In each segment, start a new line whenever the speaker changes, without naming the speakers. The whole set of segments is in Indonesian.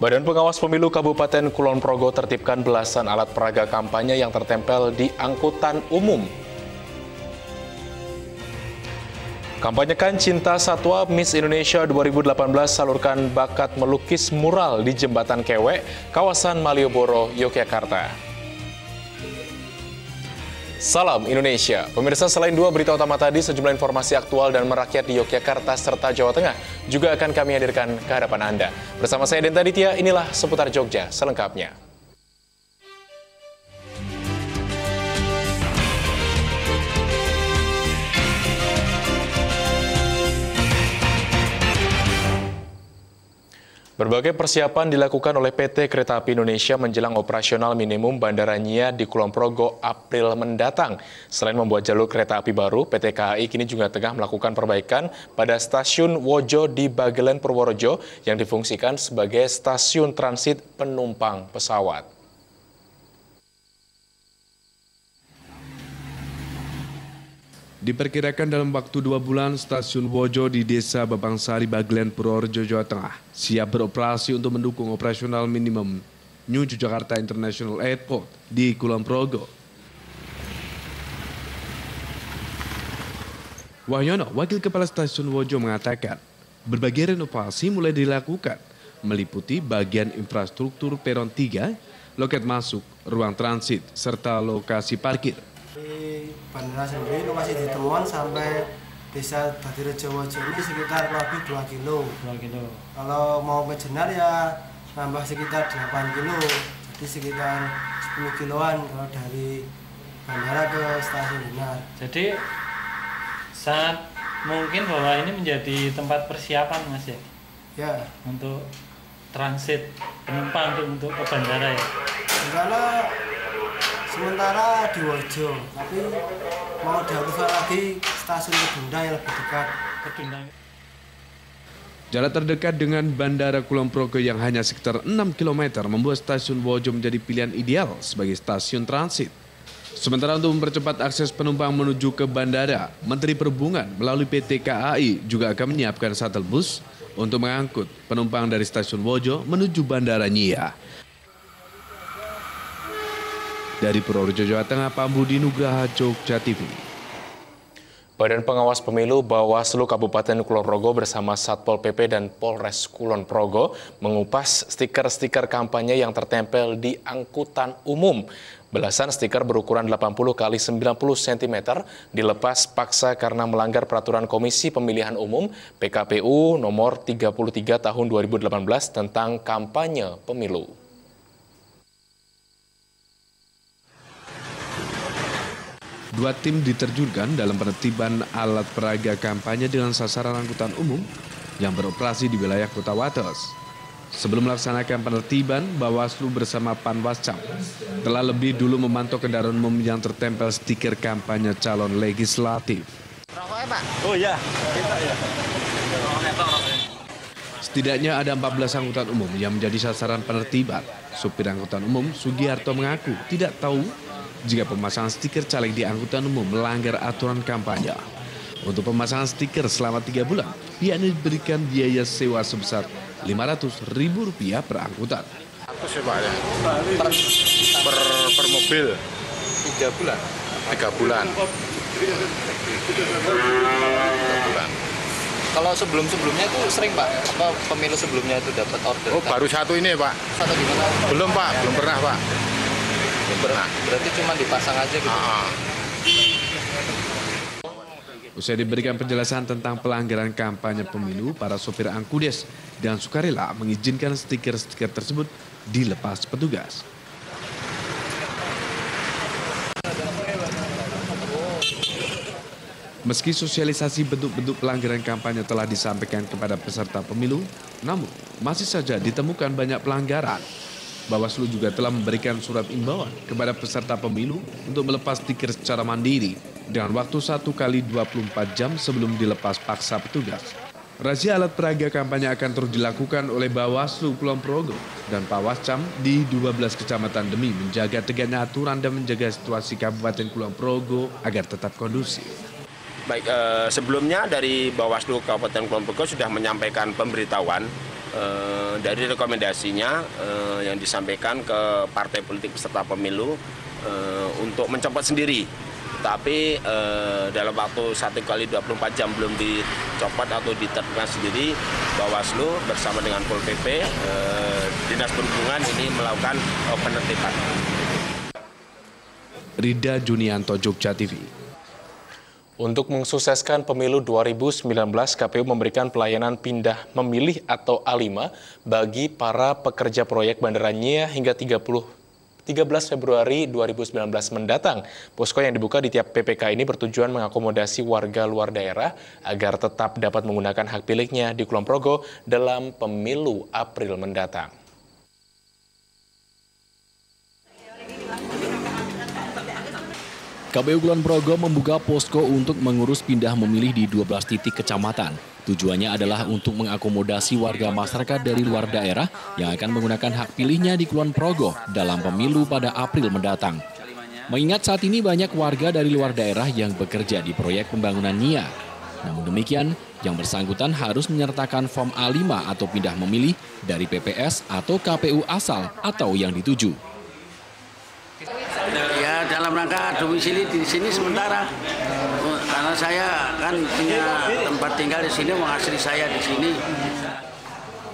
Badan Pengawas Pemilu Kabupaten Kulon Progo tertibkan belasan alat peraga kampanye yang tertempel di angkutan umum. Kampanyekan Cinta Satwa Miss Indonesia 2018 salurkan bakat melukis mural di Jembatan Kewek, kawasan Malioboro, Yogyakarta. Salam Indonesia. Pemirsa, selain dua berita utama tadi, sejumlah informasi aktual dan merakyat di Yogyakarta serta Jawa Tengah juga akan kami hadirkan ke hadapan Anda. Bersama saya Denta Ditya, inilah Seputar Jogja selengkapnya. Berbagai persiapan dilakukan oleh PT Kereta Api Indonesia menjelang operasional minimum Bandara Nyia di Kulon Progo April mendatang. Selain membuat jalur kereta api baru, PT KAI kini juga tengah melakukan perbaikan pada stasiun Wojo di Bagelen Purworejo yang difungsikan sebagai stasiun transit penumpang pesawat.
Diperkirakan dalam waktu 2 bulan, stasiun Wojo di Desa Babangsari, Bagelen, Purworejo, Jawa Tengah siap beroperasi untuk mendukung operasional minimum New Jakarta International Airport di Kulon Progo. Wahyono, Wakil Kepala Stasiun Wojo mengatakan, berbagai renovasi mulai dilakukan, meliputi bagian infrastruktur peron 3, loket masuk, ruang transit, serta lokasi parkir.
Di bandara sendiri lokasi ditemuan sampai desa Badirejo Wojo ini sekitar kurang lebih 2 kilo. Kalau mau ke Jenar ya nambah sekitar 8 kilo, jadi sekitar 10 kiloan kalau dari bandara ke stasiun Jenar.
Jadi sangat mungkin bahwa ini menjadi tempat persiapan, Mas ya?
Ya.
Untuk transit penumpang untuk ke bandara ya?
Karena sementara di Wojo, tapi mau diaktifkan lagi stasiun Kedunda yang lebih dekat.
Jarak terdekat dengan Bandara Kulon Progo yang hanya sekitar 6 km membuat stasiun Wojo menjadi pilihan ideal sebagai stasiun transit. Sementara untuk mempercepat akses penumpang menuju ke bandara, Menteri Perhubungan melalui PT KAI juga akan menyiapkan shuttle bus untuk mengangkut penumpang dari stasiun Wojo menuju Bandara Nyia. Dari Purworejo, Jawa Tengah, Pak Budi Nugraha, Jogja TV.
Badan Pengawas Pemilu Bawaslu Kabupaten Kulon Progo bersama Satpol PP dan Polres Kulon Progo mengupas stiker-stiker kampanye yang tertempel di angkutan umum. Belasan stiker berukuran 80 x 90 cm dilepas paksa karena melanggar peraturan Komisi Pemilihan Umum PKPU nomor 33 tahun 2018 tentang kampanye pemilu.
Dua tim diterjunkan dalam penertiban alat peraga kampanye dengan sasaran angkutan umum yang beroperasi di wilayah Kota Wates. Sebelum melaksanakan penertiban, Bawaslu bersama Panwascam telah lebih dulu memantau kendaraan umum yang tertempel stiker kampanye calon legislatif.
Rokoknya, Pak? Oh iya, kita ya.
Setidaknya ada 14 angkutan umum yang menjadi sasaran penertiban. Supir angkutan umum Sugiharto mengaku tidak tahu jika pemasangan stiker caleg di angkutan umum melanggar aturan kampanye. Untuk pemasangan stiker selama 3 bulan, pihaknya diberikan biaya sewa sebesar Rp500.000 per angkutan.
Aku sih Pak ya, per mobil
3 bulan?
3 bulan. 3 bulan.
Kalau sebelum-sebelumnya itu sering Pak? Apa pemilu sebelumnya itu dapat order?
Oh baru satu ini Pak.
Satu gimana?
Belum Pak, belum pernah Pak.
Berarti cuma dipasang aja gitu?
Usai diberikan penjelasan tentang pelanggaran kampanye pemilu, para sopir Angkudes dan sukarela mengizinkan stiker-stiker tersebut dilepas petugas. Meski sosialisasi bentuk-bentuk pelanggaran kampanye telah disampaikan kepada peserta pemilu, namun masih saja ditemukan banyak pelanggaran. Bawaslu juga telah memberikan surat imbauan kepada peserta pemilu untuk melepas stiker secara mandiri dengan waktu 1 kali 24 jam sebelum dilepas paksa petugas. Razia alat peraga kampanye akan terus dilakukan oleh Bawaslu Kulon Progo dan Panwascam di 12 kecamatan demi menjaga tegaknya aturan dan menjaga situasi Kabupaten Kulon Progo agar tetap kondusif.
Baik, sebelumnya dari Bawaslu Kabupaten Kulon Progo sudah menyampaikan pemberitahuan dari rekomendasinya yang disampaikan ke partai politik peserta pemilu untuk mencopot sendiri. Tapi dalam waktu 1x24 jam belum dicopot atau diterapkan sendiri, Bawaslu bersama dengan Pol PP, Dinas Perhubungan ini melakukan penertiban.
Rida Junianto, Jogja TV.
Untuk mensukseskan pemilu 2019, KPU memberikan pelayanan pindah memilih atau A5 bagi para pekerja proyek Bandara Nia hingga 13 Februari 2019 mendatang. Posko yang dibuka di tiap PPK ini bertujuan mengakomodasi warga luar daerah agar tetap dapat menggunakan hak pilihnya di Kulon Progo dalam pemilu April mendatang.
KPU Kulon Progo membuka posko untuk mengurus pindah memilih di 12 titik kecamatan. Tujuannya adalah untuk mengakomodasi warga masyarakat dari luar daerah yang akan menggunakan hak pilihnya di Kulon Progo dalam pemilu pada April mendatang. Mengingat saat ini banyak warga dari luar daerah yang bekerja di proyek pembangunan NIA. Namun demikian, yang bersangkutan harus menyertakan form A5 atau pindah memilih dari PPS atau KPU asal atau yang dituju.
Ya, dalam rangka domisili di sini sementara, karena saya kan punya tempat tinggal di sini, mengasri saya di sini.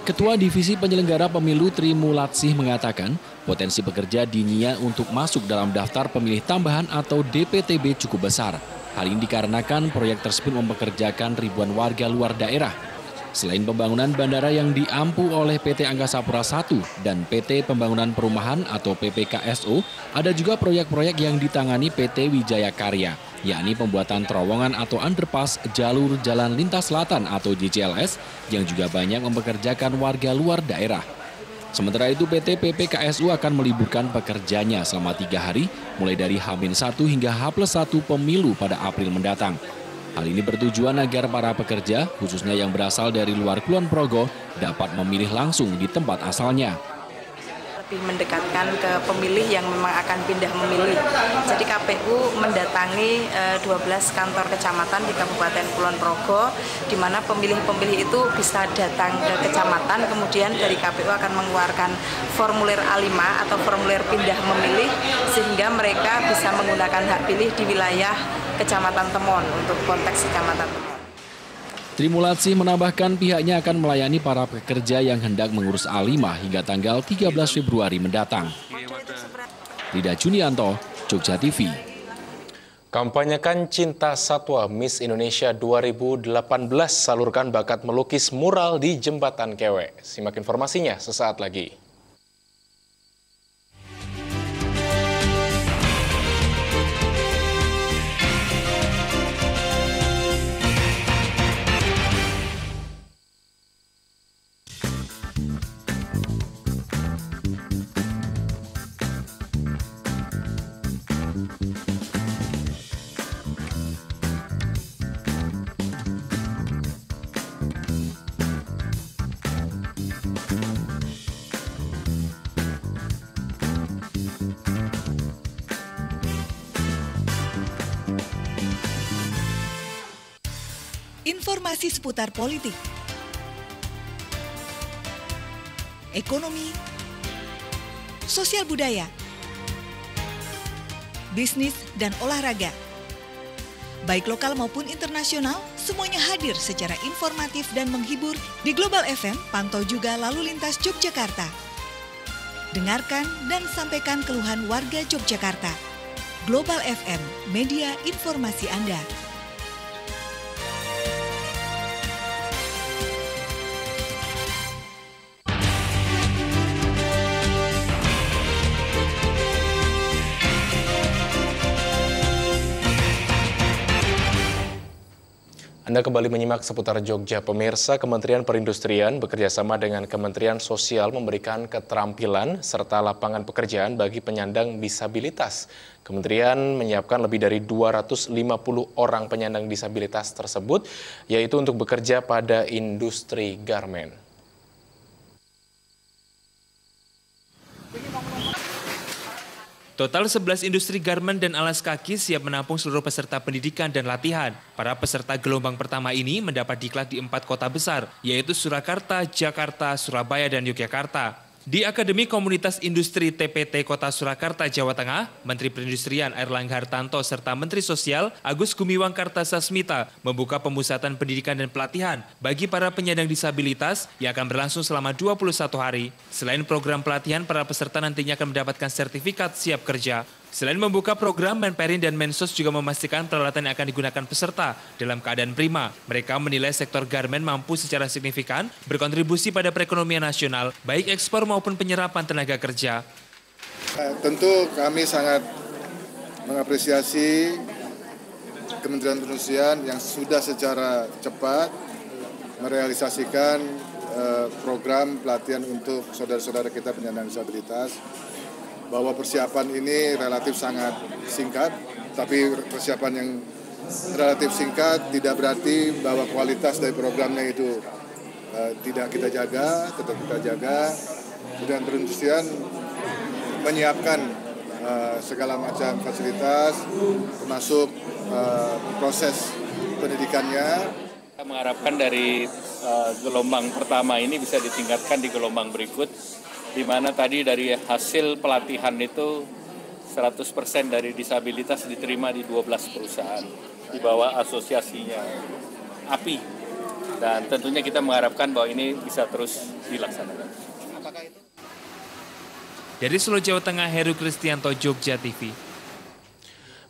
Ketua Divisi Penyelenggara Pemilu Tri Mulatsih mengatakan potensi pekerja di NIA untuk masuk dalam daftar pemilih tambahan atau DPTB cukup besar. Hal ini dikarenakan proyek tersebut mempekerjakan ribuan warga luar daerah. Selain pembangunan bandara yang diampu oleh PT Angkasa Pura I dan PT Pembangunan Perumahan atau PPKSO, ada juga proyek-proyek yang ditangani PT Wijaya Karya, yakni pembuatan terowongan atau underpass jalur jalan lintas selatan atau JCLS yang juga banyak mempekerjakan warga luar daerah. Sementara itu PT PPKSU akan meliburkan pekerjanya selama 3 hari, mulai dari H-1 hingga H+1 pemilu pada April mendatang. Hal ini bertujuan agar para pekerja, khususnya yang berasal dari luar Kulon Progo, dapat memilih langsung di tempat asalnya.
Lebih mendekatkan ke pemilih yang memang akan pindah memilih. Jadi KPU mendatangi 12 kantor kecamatan di Kabupaten Kulon Progo, di mana pemilih-pemilih itu bisa datang ke kecamatan, kemudian dari KPU akan mengeluarkan formulir A5 atau formulir pindah memilih, sehingga mereka bisa menggunakan hak pilih di wilayah Kecamatan Temon untuk konteks Kecamatan Temon.
Tri Mulatsih menambahkan pihaknya akan melayani para pekerja yang hendak mengurus A5 hingga tanggal 13 Februari mendatang. Rida Junianto, Jogja TV.
Kampanyekan Cinta Satwa Miss Indonesia 2018, salurkan bakat melukis mural di Jembatan Kewe. Simak informasinya sesaat lagi.
Informasi seputar politik, ekonomi, sosial budaya, bisnis, dan olahraga. Baik lokal maupun internasional, semuanya hadir secara informatif dan menghibur di Global FM, pantau juga lalu lintas Yogyakarta. Dengarkan dan sampaikan keluhan warga Yogyakarta. Global FM, media informasi Anda.
Anda kembali menyimak seputar Jogja. Pemirsa, Kementerian Perindustrian bekerjasama dengan Kementerian Sosial memberikan keterampilan serta lapangan pekerjaan bagi penyandang disabilitas. Kementerian menyiapkan lebih dari 250 orang penyandang disabilitas tersebut, yaitu untuk bekerja pada industri garmen.
Total 11 industri garmen dan alas kaki siap menampung seluruh peserta pendidikan dan latihan. Para peserta gelombang pertama ini mendapat diklat di 4 kota besar, yaitu Surakarta, Jakarta, Surabaya, dan Yogyakarta. Di Akademi Komunitas Industri TPT Kota Surakarta, Jawa Tengah, Menteri Perindustrian Airlangga Hartarto serta Menteri Sosial Agus Gumiwang Kartasasmita membuka pemusatan pendidikan dan pelatihan bagi para penyandang disabilitas yang akan berlangsung selama 21 hari. Selain program pelatihan, para peserta nantinya akan mendapatkan sertifikat siap kerja. Selain membuka program, Menperin dan Mensos juga memastikan peralatan yang akan digunakan peserta dalam keadaan prima. Mereka menilai sektor garmen mampu secara signifikan berkontribusi pada perekonomian nasional, baik ekspor maupun penyerapan tenaga kerja.
Tentu kami sangat mengapresiasi Kementerian Perindustrian yang sudah secara cepat merealisasikan program pelatihan untuk saudara-saudara kita penyandang disabilitas. Bahwa persiapan ini relatif sangat singkat, tapi persiapan yang relatif singkat tidak berarti bahwa kualitas dari programnya itu tidak kita jaga, tetap kita jaga. Kemudian Perindustrian menyiapkan segala macam fasilitas, termasuk proses pendidikannya.
Kita mengharapkan dari gelombang pertama ini bisa ditingkatkan di gelombang berikut, di mana tadi dari hasil pelatihan itu 100% dari disabilitas diterima di 12 perusahaan di bawah asosiasinya API, dan tentunya kita mengharapkan bahwa ini bisa terus dilaksanakan.
Dari Solo, Jawa Tengah, Heru Kristianto, Jogja TV.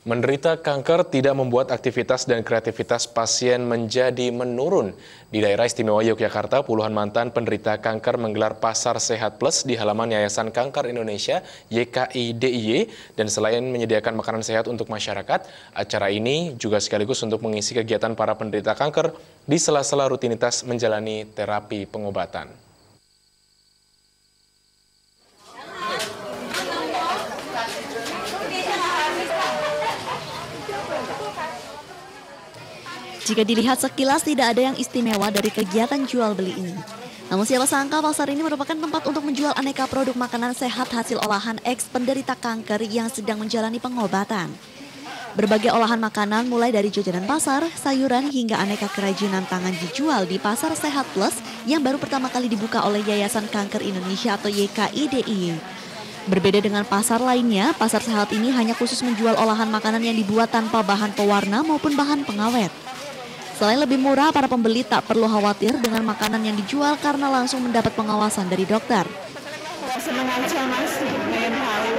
Menderita kanker tidak membuat aktivitas dan kreativitas pasien menjadi menurun. Di daerah istimewa Yogyakarta, puluhan mantan penderita kanker menggelar Pasar Sehat Plus di halaman Yayasan Kanker Indonesia YKI DIY. Dan selain menyediakan makanan sehat untuk masyarakat, acara ini juga sekaligus untuk mengisi kegiatan para penderita kanker di sela-sela rutinitas menjalani terapi pengobatan.
Jika dilihat sekilas tidak ada yang istimewa dari kegiatan jual beli ini. Namun siapa sangka pasar ini merupakan tempat untuk menjual aneka produk makanan sehat hasil olahan eks penderita kanker yang sedang menjalani pengobatan. Berbagai olahan makanan mulai dari jajanan pasar, sayuran hingga aneka kerajinan tangan dijual di Pasar Sehat Plus yang baru pertama kali dibuka oleh Yayasan Kanker Indonesia atau YKI DIY. Berbeda dengan pasar lainnya, pasar sehat ini hanya khusus menjual olahan makanan yang dibuat tanpa bahan pewarna maupun bahan pengawet. Selain lebih murah, para pembeli tak perlu khawatir dengan makanan yang dijual karena langsung mendapat pengawasan dari dokter.
Senang aja mas, pengen tahu.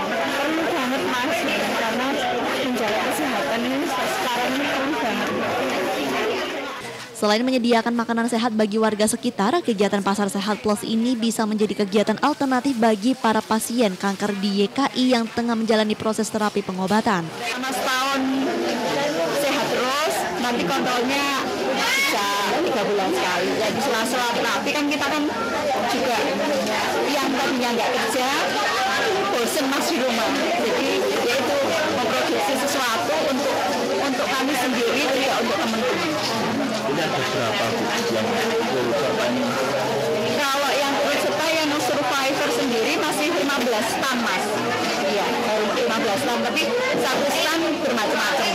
Perlu banget mas, karena menjaga kesehatan ini sekarang ini perlu banget.
Selain menyediakan makanan sehat bagi warga sekitar, kegiatan Pasar Sehat Plus ini bisa menjadi kegiatan alternatif bagi para pasien kanker di YKI yang tengah menjalani proses terapi pengobatan.
Selama setahun sehat terus, nanti kontrolnya bisa 3 bulan sekali. Jadi sela-sela terapi kan kita kan juga yang tadinya nggak kerja, bosen mas di rumah. Jadi yaitu memproduksi sesuatu untuk kami sendiri, tidak untuk teman-teman.
Ini ada berapa yang
Kalau yang peserta yang survivor sendiri masih 15 stand mas. Iya, baru 15 stand, tapi satu stand bermacam-macam.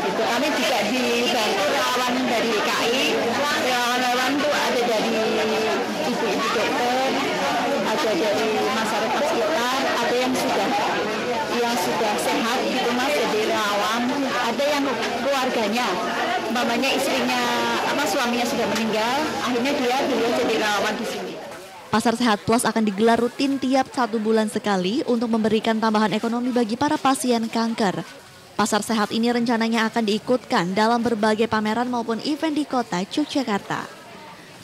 Gitu. Kami juga dibantu relawan dari DKI, relawan itu ada dari ibu-ibu dokter, ada dari masyarakat sekitar, ada yang sudah sehat gitu mas, jadi relawan, ada yang keluarganya. Mamanya istrinya, suaminya sudah meninggal, akhirnya dia jadi relawan di sini.
Pasar Sehat Plus akan digelar rutin tiap 1 bulan sekali untuk memberikan tambahan ekonomi bagi para pasien kanker. Pasar Sehat ini rencananya akan diikutkan dalam berbagai pameran maupun event di kota Yogyakarta.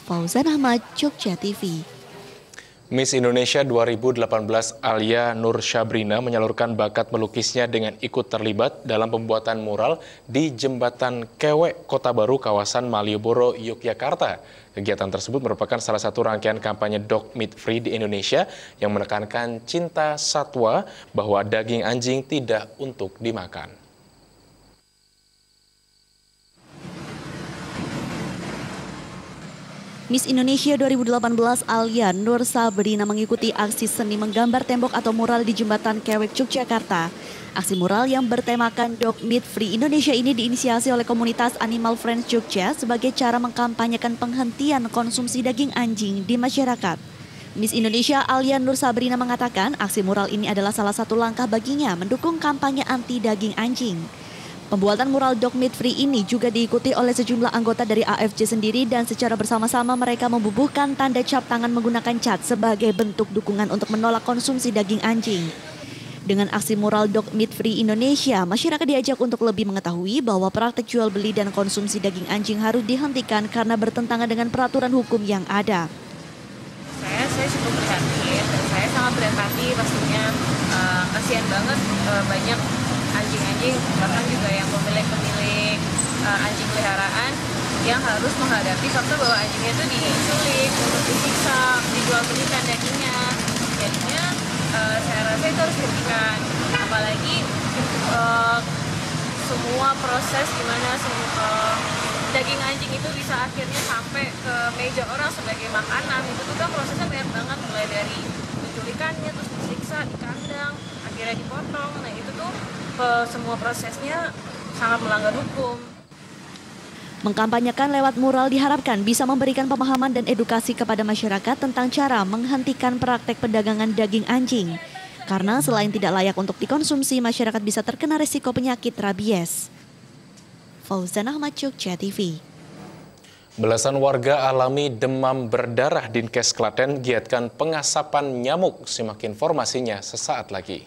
Fauzan Ahmad, Jogja TV.
Miss Indonesia 2018 Alia Nur Syabrina menyalurkan bakat melukisnya dengan ikut terlibat dalam pembuatan mural di Jembatan Kewek, Kota Baru, kawasan Malioboro, Yogyakarta. Kegiatan tersebut merupakan salah satu rangkaian kampanye Dog Meat Free di Indonesia yang menekankan cinta satwa bahwa daging anjing tidak untuk dimakan.
Miss Indonesia 2018 Alia Nur Sabrina mengikuti aksi seni menggambar tembok atau mural di Jembatan Kewek, Yogyakarta. Aksi mural yang bertemakan Dog Meat Free Indonesia ini diinisiasi oleh komunitas Animal Friends Jogja sebagai cara mengkampanyekan penghentian konsumsi daging anjing di masyarakat. Miss Indonesia Alia Nur Sabrina mengatakan aksi mural ini adalah salah satu langkah baginya mendukung kampanye anti daging anjing. Pembuatan mural Dog Meat Free ini juga diikuti oleh sejumlah anggota dari AFJ sendiri dan secara bersama-sama mereka membubuhkan tanda cap tangan menggunakan cat sebagai bentuk dukungan untuk menolak konsumsi daging anjing. Dengan aksi mural Dog Meat Free Indonesia, masyarakat diajak untuk lebih mengetahui bahwa praktek jual beli dan konsumsi daging anjing harus dihentikan karena bertentangan dengan peraturan hukum yang ada.
Saya cukup prihatin dan saya sangat berempati pastinya. Kasihan banget banyak anjing-anjing, bahkan juga yang pemilik anjing peliharaan yang harus menghadapi fakta bahwa anjingnya itu diculik, untuk disiksa, dijual belikan dagingnya. Jadinya saya rasa itu harus dihentikan. Apalagi semua proses gimana daging anjing itu bisa akhirnya sampai ke meja orang sebagai makanan, itu tuh kan prosesnya banyak banget, mulai dari penculikannya, terus disiksa di kandang, akhirnya dipotong. Nah itu tuh semua prosesnya sangat melanggar hukum.
Mengkampanyekan lewat mural diharapkan bisa memberikan pemahaman dan edukasi kepada masyarakat tentang cara menghentikan praktek perdagangan daging anjing. Karena selain tidak layak untuk dikonsumsi, masyarakat bisa terkena risiko penyakit rabies. Fauzan Ahmad, Jogja TV.
Belasan warga alami demam berdarah Dinkes Klaten giatkan pengasapan nyamuk. Simak informasinya sesaat lagi.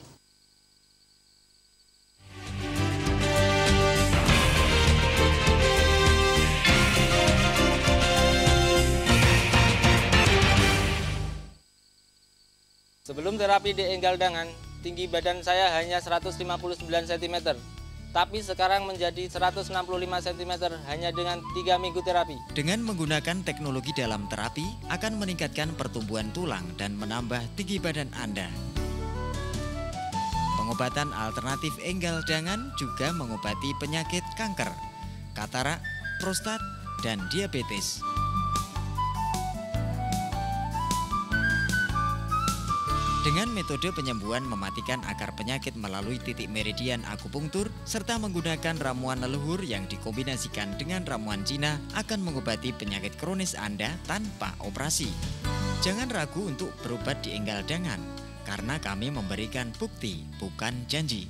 Sebelum terapi di enggal dangan, tinggi badan saya hanya 159 cm. Tapi sekarang menjadi 165 cm hanya dengan 3 minggu terapi.
Dengan menggunakan teknologi dalam terapi akan meningkatkan pertumbuhan tulang dan menambah tinggi badan Anda. Pengobatan alternatif enggal dangan juga mengobati penyakit kanker, katarak, prostat, dan diabetes. Dengan metode penyembuhan mematikan akar penyakit melalui titik meridian akupunktur serta menggunakan ramuan leluhur yang dikombinasikan dengan ramuan Cina akan mengobati penyakit kronis Anda tanpa operasi. Jangan ragu untuk berobat di enggal dangan karena kami memberikan bukti bukan janji.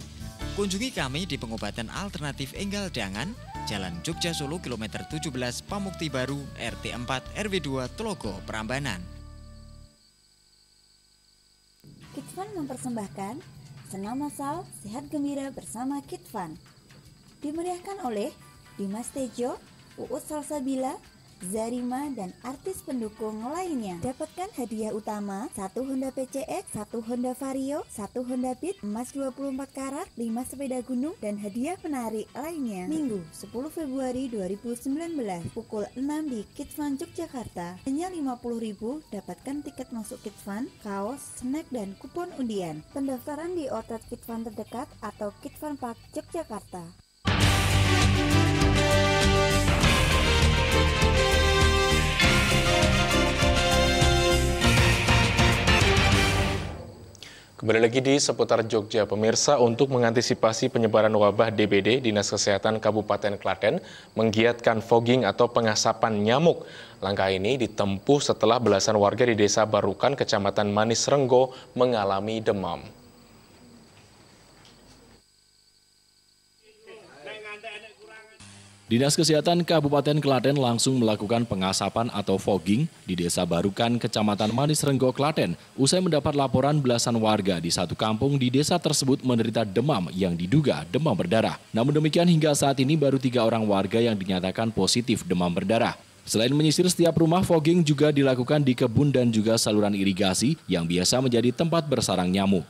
Kunjungi kami di pengobatan alternatif enggal dangan, Jalan Jogja Solo kilometer 17 Pamukti Baru RT 4 RW 2 Tlogo Prambanan.
Kitfan mempersembahkan Senam Masal Sehat Gembira bersama Kitfan. Dimeriahkan oleh Dimas Tejo, Uus Salsabila, Zarima, dan artis pendukung lainnya. Dapatkan hadiah utama 1 Honda PCX, 1 Honda Vario, 1 Honda Beat, emas 24 karat, 5 sepeda gunung, dan hadiah menarik lainnya. Minggu 10 Februari 2019 pukul 6 di Kitfan Yogyakarta. Hanya 50.000 dapatkan tiket masuk Kitfan, kaos, snack, dan kupon undian. Pendaftaran di outlet Kitfan terdekat atau Kitfan Park Yogyakarta.
Kembali lagi di seputar Jogja, pemirsa, untuk mengantisipasi penyebaran wabah DBD, Dinas Kesehatan Kabupaten Klaten menggiatkan fogging atau pengasapan nyamuk. Langkah ini ditempuh setelah belasan warga di Desa Barukan, Kecamatan Manis Renggo mengalami demam.
Dinas Kesehatan Kabupaten Klaten langsung melakukan pengasapan atau fogging di Desa Barukan, Kecamatan Manis Renggo, Klaten, usai mendapat laporan belasan warga di satu kampung di desa tersebut menderita demam yang diduga demam berdarah. Namun demikian hingga saat ini baru 3 orang warga yang dinyatakan positif demam berdarah. Selain menyisir setiap rumah, fogging juga dilakukan di kebun dan juga saluran irigasi yang biasa menjadi tempat bersarang nyamuk.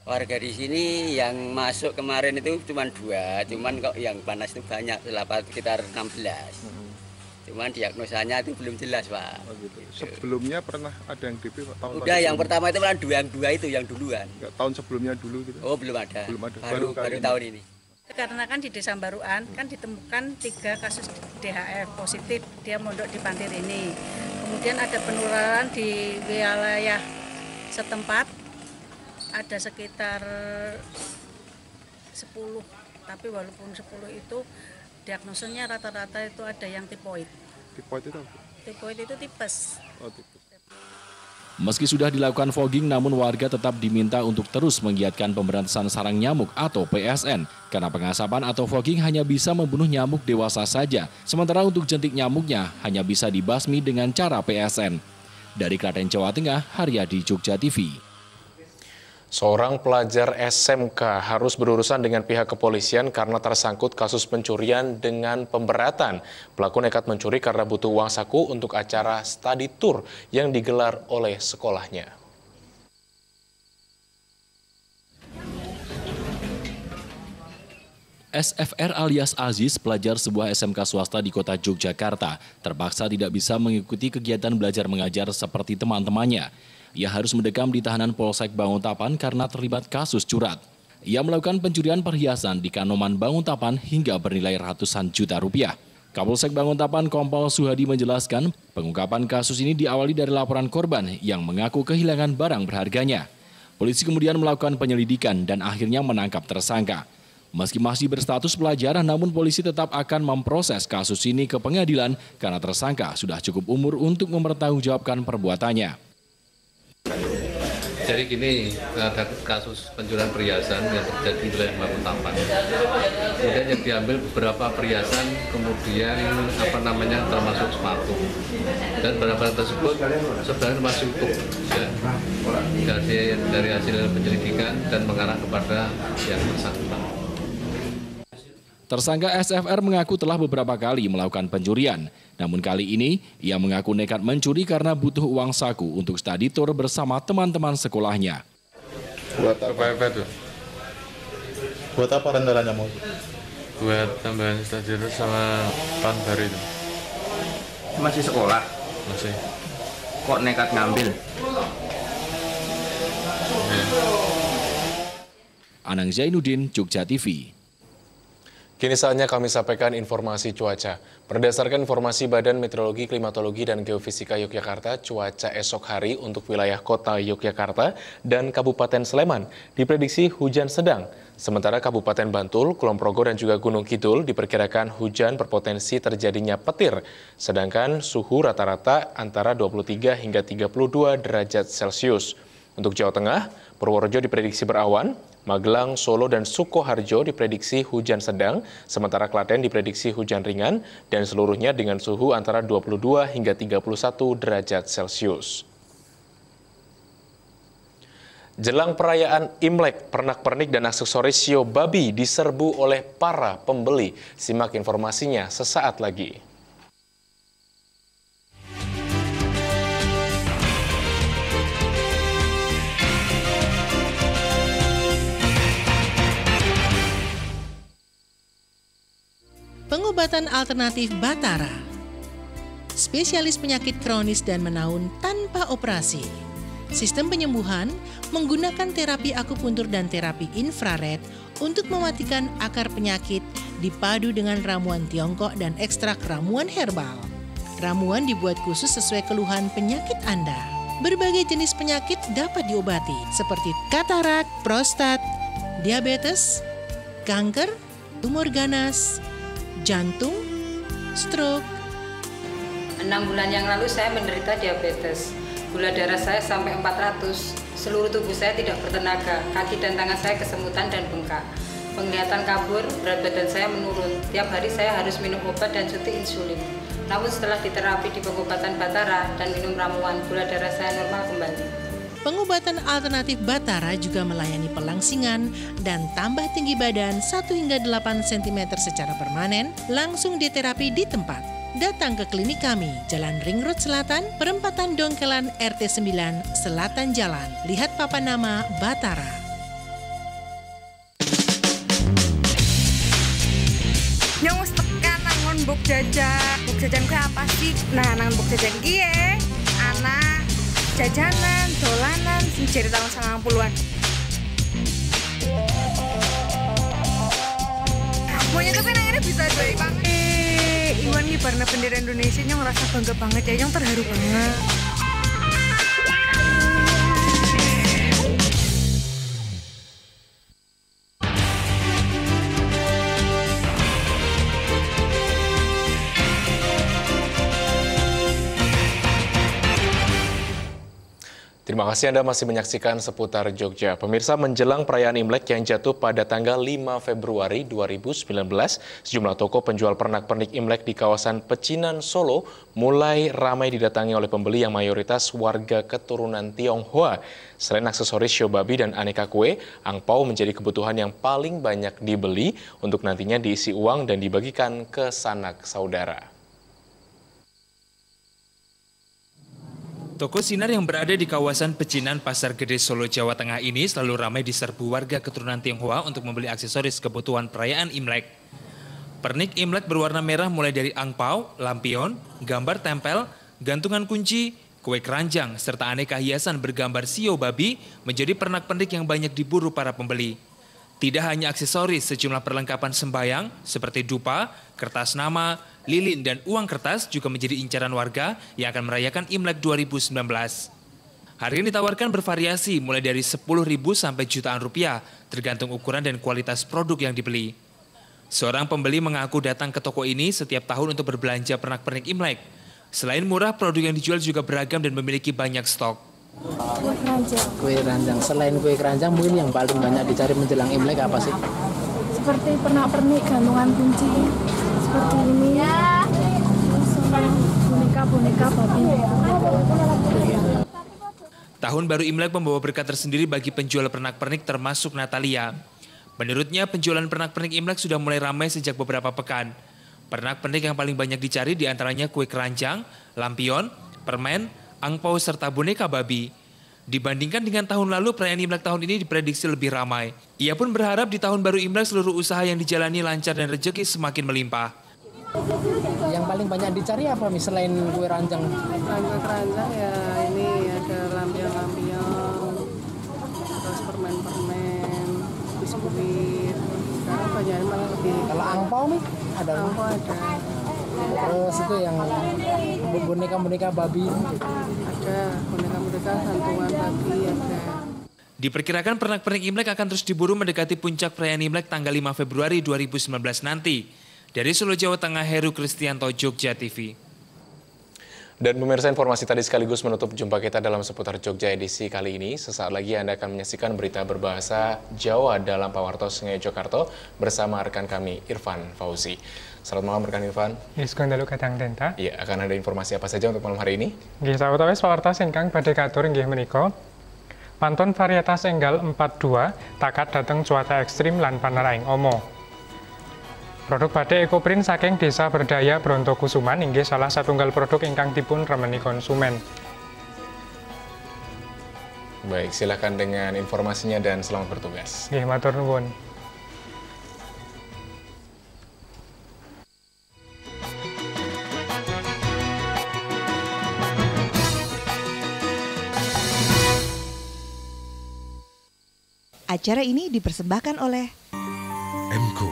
Warga di sini yang masuk kemarin itu cuma 2, cuman kok yang panas itu banyak, sekitar 16. Cuman diagnosanya itu belum jelas, Pak.
Oh, gitu. Sebelumnya pernah ada yang DP, Pak?
Udah, yang pertama itu malah 2 itu yang duluan.
Tahun sebelumnya dulu gitu?
Oh, belum ada.
Belum ada.
Baru tahun ini.
Karena kan di Desa Baruan kan ditemukan 3 kasus DHF positif, dia mondok di Pantir ini. Kemudian ada penularan di wilayah setempat, ada sekitar 10, tapi walaupun 10 itu diagnosanya rata-rata itu ada yang tipoid.
Tipoid itu apa?
Tipoid itu tipes.
Oh, tipes.
Meski sudah dilakukan fogging, namun warga tetap diminta untuk terus menggiatkan pemberantasan sarang nyamuk atau PSN. Karena pengasapan atau fogging hanya bisa membunuh nyamuk dewasa saja. Sementara untuk jentik nyamuknya hanya bisa dibasmi dengan cara PSN. Dari Klaten, Jawa Tengah, Haryadi, Jogja TV.
Seorang pelajar SMK harus berurusan dengan pihak kepolisian karena tersangkut kasus pencurian dengan pemberatan. Pelaku nekat mencuri karena butuh uang saku untuk acara study tour yang digelar oleh sekolahnya.
SFR alias Aziz, pelajar sebuah SMK swasta di kota Yogyakarta, terpaksa tidak bisa mengikuti kegiatan belajar mengajar seperti teman-temannya. Ia harus mendekam di tahanan Polsek Banguntapan karena terlibat kasus curat. Ia melakukan pencurian perhiasan di Kanoman Banguntapan hingga bernilai ratusan juta rupiah. Kapolsek Banguntapan Kompol Suhadi menjelaskan, pengungkapan kasus ini diawali dari laporan korban yang mengaku kehilangan barang berharganya. Polisi kemudian melakukan penyelidikan dan akhirnya menangkap tersangka. Meski masih berstatus pelajar, namun polisi tetap akan memproses kasus ini ke pengadilan karena tersangka sudah cukup umur untuk mempertanggungjawabkan perbuatannya.
Jadi gini, ada kasus pencurian perhiasan yang terjadi di wilayah Banguntapan. Kemudian yang diambil beberapa perhiasan, kemudian termasuk sepatu. Dan barang-barang tersebut sebenarnya masih utuh, ya, dari hasil penyelidikan dan mengarah kepada yang bersangkutan.
Tersangka SFR mengaku telah beberapa kali melakukan pencurian. Namun kali ini, ia mengaku nekat mencuri karena butuh uang saku untuk study tour bersama teman-teman sekolahnya.
Buat apa tuh? Buat apa rencananya mau?
Buat tambahan study tour sama tahun baru itu.
Masih sekolah?
Masih.
Kok nekat ngambil?
Anang Zainuddin, Jogja TV.
Kini saatnya kami sampaikan informasi cuaca. Berdasarkan informasi Badan Meteorologi, Klimatologi, dan Geofisika Yogyakarta, cuaca esok hari untuk wilayah kota Yogyakarta dan Kabupaten Sleman diprediksi hujan sedang. Sementara Kabupaten Bantul, Kulon Progo, dan juga Gunung Kidul diperkirakan hujan berpotensi terjadinya petir. Sedangkan suhu rata-rata antara 23 hingga 32 derajat Celcius. Untuk Jawa Tengah, Purworejo diprediksi berawan, Magelang, Solo, dan Sukoharjo diprediksi hujan sedang, sementara Klaten diprediksi hujan ringan, dan seluruhnya dengan suhu antara 22 hingga 31 derajat Celcius. Jelang perayaan Imlek, pernak-pernik dan aksesoris sio babi diserbu oleh para pembeli. Simak informasinya sesaat lagi.
Pengobatan alternatif Batara, spesialis penyakit kronis dan menaun tanpa operasi. Sistem penyembuhan menggunakan terapi akupuntur dan terapi infrared untuk mematikan akar penyakit dipadu dengan ramuan Tiongkok dan ekstrak ramuan herbal. Ramuan dibuat khusus sesuai keluhan penyakit Anda. Berbagai jenis penyakit dapat diobati seperti katarak, prostat, diabetes, kanker, tumor ganas, jantung, stroke.
6 bulan yang lalu saya menderita diabetes. Gula darah saya sampai 400. Seluruh tubuh saya tidak bertenaga. Kaki dan tangan saya kesemutan dan bengkak. Penglihatan kabur, berat badan saya menurun. Tiap hari saya harus minum obat dan suntik insulin. Namun setelah diterapi di pengobatan Batara dan minum ramuan, gula darah saya normal kembali.
Pengobatan alternatif Batara juga melayani pelangsingan dan tambah tinggi badan 1 hingga 8 cm secara permanen, langsung diterapi di tempat. Datang ke klinik kami, Jalan Ring Road Selatan, Perempatan Dongkelan RT 9, Selatan Jalan. Lihat papan nama Batara.
Nyong tekan nangon buk jajan. Buk jajan ke apa sih? Nah, nangon buk jajan kie, anak jajanan, dolanan, sejari tahun 90-an. bisa baik banget. Iwan ngibarna bendera Indonesia yang ngerasa bangga banget ya, yang terharu banget.
Terima kasih Anda masih menyaksikan Seputar Jogja. Pemirsa, menjelang perayaan Imlek yang jatuh pada tanggal 5 Februari 2019, sejumlah toko penjual pernak-pernik Imlek di kawasan Pecinan, Solo mulai ramai didatangi oleh pembeli yang mayoritas warga keturunan Tionghoa. Selain aksesoris show babi dan aneka kue, angpau menjadi kebutuhan yang paling banyak dibeli untuk nantinya diisi uang dan dibagikan ke sanak saudara.
Toko Sinar yang berada di kawasan Pecinan, Pasar Gede, Solo, Jawa Tengah ini selalu ramai diserbu warga keturunan Tionghoa untuk membeli aksesoris kebutuhan perayaan Imlek. Pernik Imlek berwarna merah mulai dari angpau, lampion, gambar tempel, gantungan kunci, kue keranjang, serta aneka hiasan bergambar sio babi menjadi pernak-pernik yang banyak diburu para pembeli. Tidak hanya aksesoris, sejumlah perlengkapan sembayang seperti dupa, kertas nama, lilin, dan uang kertas juga menjadi incaran warga yang akan merayakan Imlek 2019. Harga yang ditawarkan bervariasi mulai dari 10.000 sampai jutaan rupiah, tergantung ukuran dan kualitas produk yang dibeli. Seorang pembeli mengaku datang ke toko ini setiap tahun untuk berbelanja pernak-pernik Imlek. Selain murah, produk yang dijual juga beragam dan memiliki banyak stok.
Kue keranjang. Selain kue keranjang, mungkin yang paling banyak dicari menjelang Imlek apa sih?
Seperti pernak-pernik, gantungan kunci, seperti ini ya. Boneka-boneka babi.
Tahun baru Imlek membawa berkat tersendiri bagi penjual pernak-pernik termasuk Natalia. Menurutnya penjualan pernak-pernik Imlek sudah mulai ramai sejak beberapa pekan. Pernak-pernik yang paling banyak dicari diantaranya kue keranjang, lampion, permen, angpau, serta boneka babi. Dibandingkan dengan tahun lalu, perayaan Imlek tahun ini diprediksi lebih ramai. Ia pun berharap di tahun baru Imlek seluruh usaha yang dijalani lancar dan rezeki semakin melimpah.
Yang paling banyak dicari apa nih selain kue ranjang?
Kue keranjang ya ini ada lampion-lampion, terus permen-permen, biskuit. Sekarang banyak malah lebih.
Kalau angpau nih ada?
Angpau ada.
Terus itu yang boneka-boneka babi?
Ada boneka-boneka gantungan babi ada.
Diperkirakan pernak-pernik Imlek akan terus diburu mendekati puncak perayaan Imlek tanggal 5 Februari 2019 nanti. Dari Solo, Jawa Tengah, Heru Kristianto, Jogja TV.
Dan pemirsa, informasi tadi sekaligus menutup jumpa kita dalam Seputar Jogja edisi kali ini. Sesaat lagi Anda akan menyaksikan berita berbahasa Jawa dalam Pawartos Ngayojokarto bersama rekan kami Irfan Fauzi. Selamat malam rekan Irfan.
Sugeng dalu kadang denta.
Iya, akan ada informasi apa saja untuk malam hari ini?
Nggih, sawetawis pawartos ingkang badhe katur inggih menika. Pantun varietas enggal 42 takat dateng cuaca ekstrim lan paneraing omo. Produk batik ekoprint saking Desa Berdaya Brontokusuman inggih salah satunggal produk ingkang dipun remeni konsumen.
Baik, silakan dengan informasinya dan selamat bertugas.
Nggih, matur nuwun.
Acara ini dipersembahkan oleh
M.Co,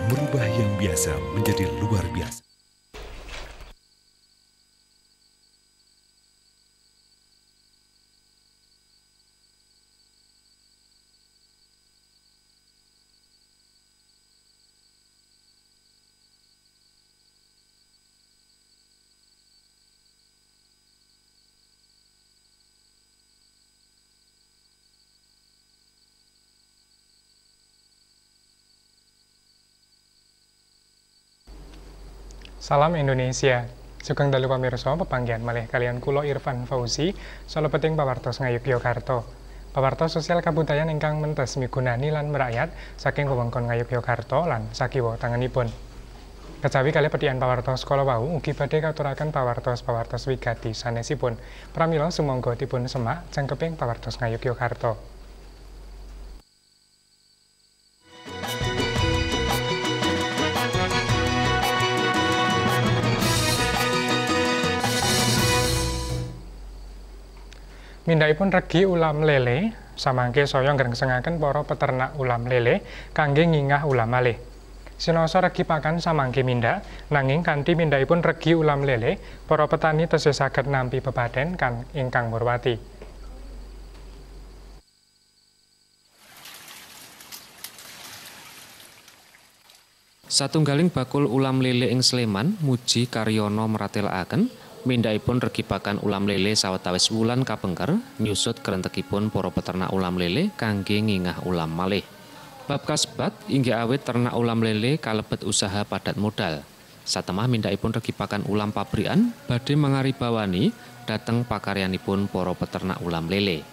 merubah yang biasa menjadi luar biasa.
Salam Indonesia. Sugeng dalu pamirsa pepanggihan malih kalian kula Irfan Fauzi, salebeting pawartos Ngayogyakarta. Pawartos sosial kabudayan ingkang mentes migunani lan merakyat saking wewengkon Ngayogyakarta lan sakiwa tanganipun. Kejawi kalih pedihan pawartos kala wau ugi badhe katuraken pawartos-pawartos wigati sanesipun. Pramila sumangga dipun semak cengkeping pawartos Ngayogyakarta. Mindhaipun regi ulam lele, samangke saya nggrengsengaken para peternak ulam lele kangge ngingah ulam malih. Sinoso regi pakan samangke mindak, nanging kanthi mindakipun regi ulam lele, para petani tesih saged nampi bebaden kan ingkang murwati.
Satunggaling bakul ulam lele ing Sleman, Muji Karyono meratelaken mindakipun regi pakan ulam lele sawetawis wulan kapengker nyusut krentekipun para peternak ulam lele kangge ngingah ulam malih. Bab kasebat inggih awit ternak ulam lele kalebet usaha padat modal. Satemah mindakipun regi pakan ulam pabrikan badhe mangaribawani dhateng pakaryanipun para peternak ulam lele.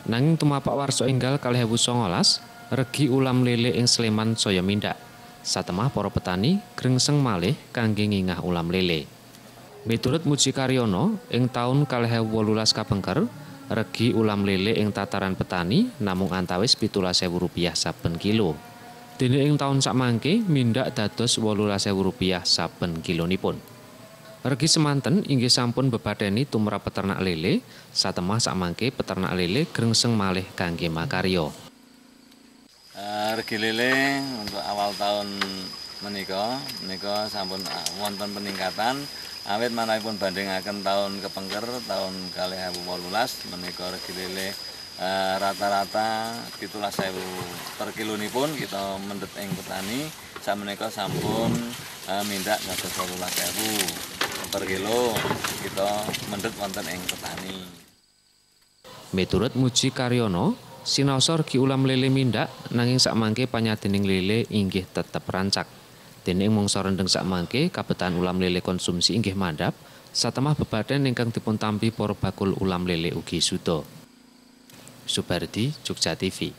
Nanging tumapak warsa enggal 2019 regi ulam lele ing Sleman saya mindak. Satemah para petani grengseng malih kangge ngingah ulam lele. Miturut Muji Karyono ing taun 2018 kapengker regi ulam lele ing tataran petani namung antawis Rp17.000 saben kilo. Dene ing taun sakmangke mindak dados Rp18.000 saben kilonipun. Regi semanten inggih sampun bebadeni tumrap peternak lele, satemah sakmangke peternak lele grengseng malih kangge makarya.
Regi lele untuk awal tahun menika sampun wonten peningkatan. Awit manahipun bandingaken tahun kepengker tahun 2018 menika regi lele rata-rata 17.000 per kilonipun kita mendhet ing petani. Sakmenika sampun mindak dados 18.000 per kilo kita mendhet wonten ing petani.
Miturut Muji Karyono, sinaosa regi ulam lele mindak nanging sakmangke panyadening lele inggih tetep rancak. Dene ing mangsa rendeng sakmangke kabetan ulam lele konsumsi inggih mandhap, satemah bebaden ingkang dipuntampi para bakul ulam lele ugi suda. Subardi, Jogja TV.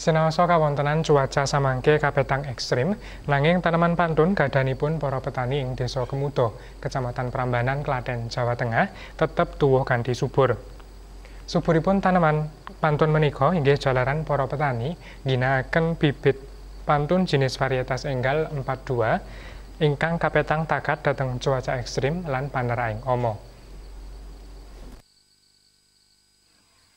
Sinaosa kawontenan cuaca samangke kapetang ekstrim, nanging tanaman pantun gadanipun para petani ing Desa Kemuto, Kecamatan Prambanan, Klaten, Jawa Tengah, tetep tuwuh kanthi subur. Suburipun tanaman pantun menika inggih jalaran para petani ginakaken bibit pantun jenis varietas enggal 42 ingkang kapetang takat dhateng cuaca ekstrim lan paneraing ama.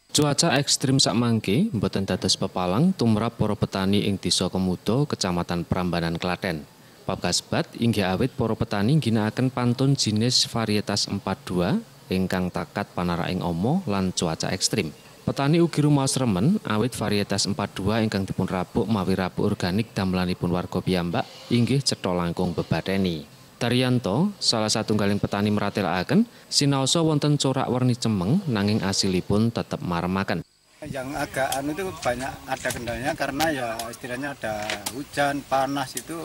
Cuaca ekstrim sakmangke boten dados pepalang tumrap para petani ing Desa Kemuto, Kecamatan Prambanan, Klaten. Bab kasebat inggih awit para petani ginakaken pantun jenis varietas 42 ingkang takat paneraing ama lan cuaca ekstrim. Petani ugi rumaos remen awit varietas 42 ingkang dipun rabuk mawi rabuk organik damelanipun warga piyambak inggih cetha langkung bebadeni. Daryanto, salah satunggaling petani meratelaken, sinaosa wonten corak warni cemeng nanging asilipun tetep maremaken.
Yang agak itu banyak ada kendalanya karena ya istilahnya ada hujan, panas itu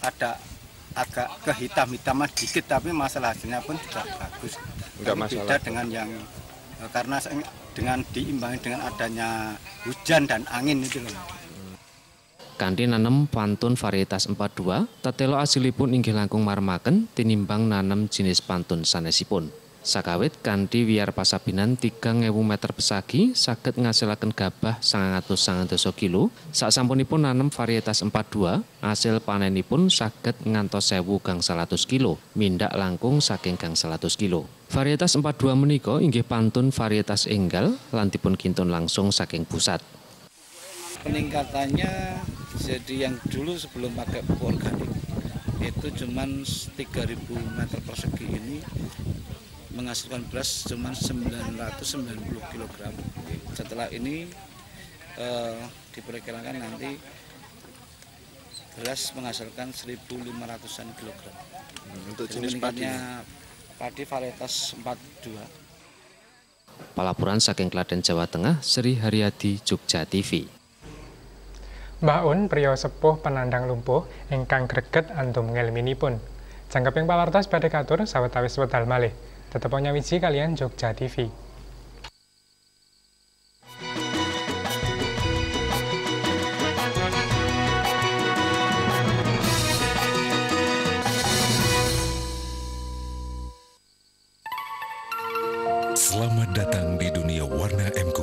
ada agak kehitam-hitaman dikit tapi masalah hasilnya pun juga bagus.
Enggak masalah.
Beda dengan yang karena dengan diimbangi dengan adanya hujan dan angin itu loh.
Kanthi nanem pantun varietas 42, tetelo asilipun inggih langkung maremaken tinimbang nanem jenis pantun sanesipun. Sakawit kanthi wiyar pasabinan 3.000 meter persegi saged ngasilaken gabah 990 kilo. Saksampunipun nanem varietas 42, asil panenipun saged ngantos 1.000 gang 100 kilo, mindak langkung saking gang 100 kilo. Varietas 42 menika inggih pantun varietas enggal lan dipun kintun langsung saking pusat.
Peningkatannya jadi yang dulu sebelum pakai pupuk organik itu cuman 3.000 meter persegi ini menghasilkan beras cuma 990 kg. Setelah ini diperkirakan nanti beras menghasilkan 1.500-an kilogram. Untuk jenis padinya padi varietas 42.
Palapuran saking Klaten, Jawa Tengah, Sri Haryadi, Jogja TV.
Mbah Un priya sepuh penandang lumpuh ingkang greget antum ngelminipun. Jangkeping pawartos badhe katur sawetawis wedal malih. Tetep nyawiji kalian Jogja TV.
Selamat datang di dunia warna MQ.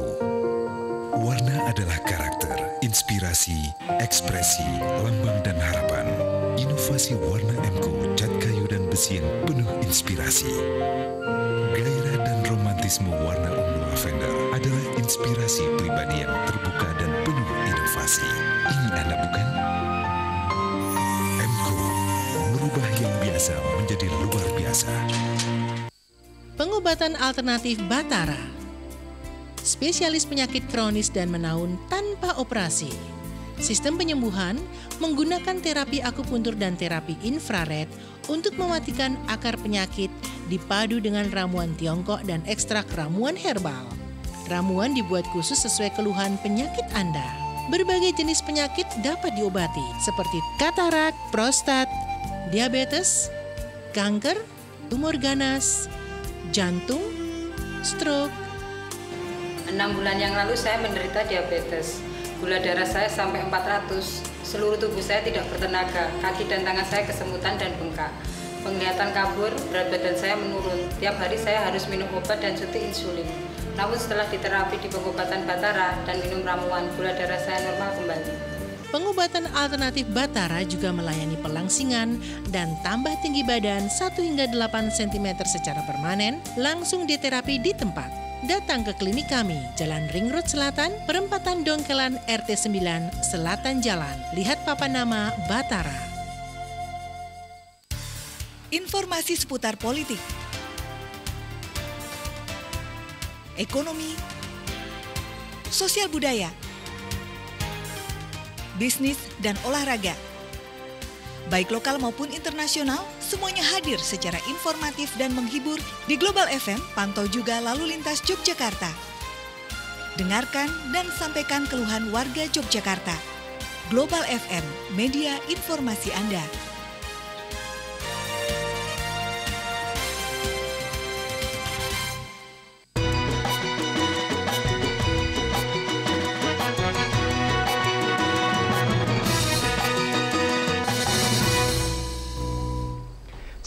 Warna adalah karakter, inspirasi, ekspresi, lambang dan harapan. Inovasi warna MQ, cat kayu dan besi yang penuh inspirasi. Gairah dan romantisme warna ungu lavender adalah inspirasi pribadi yang terbuka dan penuh inovasi. Ini Anda bukan? mengubah yang biasa menjadi luar biasa.
Pengobatan alternatif Batara. Spesialis penyakit kronis dan menaun tanpa operasi. Sistem penyembuhan menggunakan terapi akupuntur dan terapi infrared untuk mematikan akar penyakit dipadu dengan ramuan Tiongkok dan ekstrak ramuan herbal. Ramuan dibuat khusus sesuai keluhan penyakit Anda. Berbagai jenis penyakit dapat diobati seperti katarak, prostat, diabetes, kanker, tumor ganas, jantung, stroke.
6 bulan yang lalu saya menderita diabetes. Gula darah saya sampai 400. Seluruh tubuh saya tidak bertenaga. Kaki dan tangan saya kesemutan dan bengkak. Penglihatan kabur, berat badan saya menurun. Tiap hari saya harus minum obat dan suntik insulin. Namun setelah diterapi di pengobatan Batara dan minum ramuan, gula darah saya normal kembali.
Pengobatan alternatif Batara juga melayani pelangsingan dan tambah tinggi badan 1 hingga 8 cm secara permanen, langsung diterapi di tempat. Datang ke klinik kami, Jalan Ring Road Selatan, Perempatan Dongkelan RT 9, Selatan Jalan. Lihat papan nama Batara.
Informasi seputar politik, ekonomi, sosial budaya, bisnis, dan olahraga. Baik lokal maupun internasional, semuanya hadir secara informatif dan menghibur di Global FM, pantau juga lalu lintas Yogyakarta. Dengarkan dan sampaikan keluhan warga Yogyakarta. Global FM, media informasi Anda.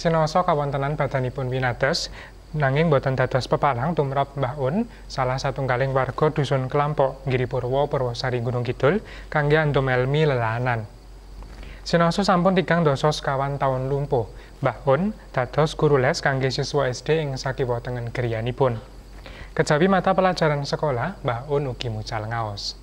Sinoso kawontenan badanipun winates, nanging boten dados pepalang tumrap Mbah Un, salah satunggaling warga Dusun Kelampok, Giripurwo, Purwosari Gunung Kidul, kangge andum elmi lelahanan. Sinoso sampun 3 dasa sekawan taun lumpuh. Mbah Un dados guru les kangge siswa SD ing sakiwa tengen griyanipun. Kejawi mata pelajaran sekolah, Mbah Un ugi mucal ngaos.